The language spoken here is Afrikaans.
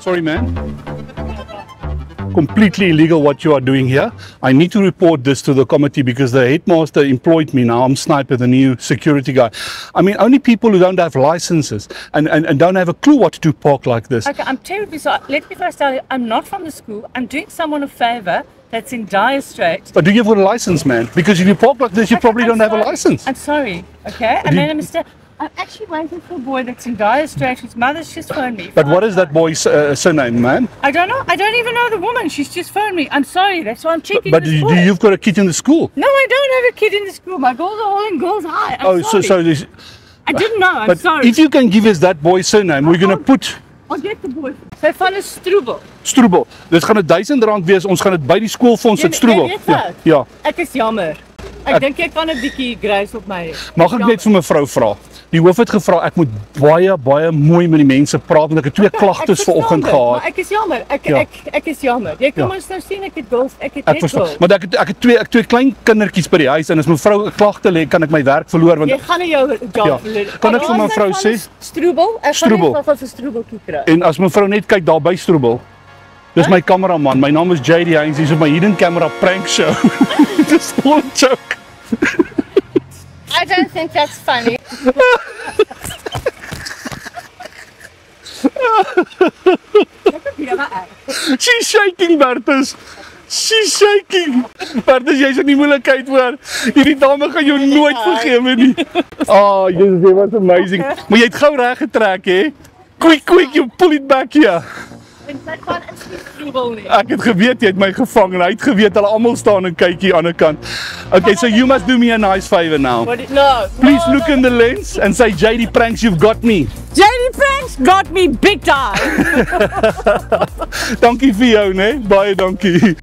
Sorry, man. Completely illegal what you are doing here. I need to report this to the committee because the headmaster employed me now. I'm Sniper, the new security guy. I mean, only people who don't have licenses and don't have a clue what to do park like this. Okay, I'm terribly sorry. Let me first tell you, I'm not from the school. I'm doing someone a favor that's in dire straits. But do you have a license, man? Because if you park like this, you probably don't have a license. I'm sorry, okay? I made a mistake. I'm actually waiting for a boy that's in dire straits. His mother's just phoned me. But what is that boy's surname, man? I don't know. I don't even know the woman. She's just phoned me. I'm sorry. That's why I'm checking. But you've got a kid in the school. No, I don't have a kid in the school. My girls are all in Girls High. I'm sorry. so this, I didn't know. I'm but sorry. If you can give us that boy's surname, we're going to put... I'll get the boy. Sy van 'n Stroebel. Stroebel. Dit gaan R1000 wees. Ons gaan dit by die skoolfonds sit Stroebel. Ja. Ek is jammer. Ek dink jy kan 'n bietjie grys op my. Mag ek net vir mevrou vra? Die hoof het gevra ek moet baie mooi met die mense praat want ek het twee klagtes vanoggend gehad. Maar ek is jammer. Ek is jammer. Jy kan ons nou sien ek het girls, ek het net girls. Maar ek het twee klein kindertjies by die huis en as mevrou 'n klagte lê kan ek my werk verloor want jy gaan nie jou job verloor. Kan ek vir mevrou sê Stroebel? Ek gaan net vir 'n Stroebeltjie kry. En as mevrou net kyk daar by Stroebel. Dis my kameraman. My naam is JD Heinz. Hy's op my hidden camera prank show. Dis 'n joke. I don't think that's funny. She's shaking, Bertus. She's shaking. Bertus, jy's in die moeilikheid hoor. Hierdie dame gaan jou nooit vergewe nie. Oh, Jesus, it was amazing. Maar jy het gou reg getrek, hè? Quick, you pull it back here. Ek het geweet jy het my gevang en hy het geweet hulle almal staan en kyk hier aan die kant. Okay, so you must do me a nice favor now. No. Please look in the lens and say JD Pranks, you've got me. JD Pranks got me big time. Dankie vir jou, né? Baie dankie.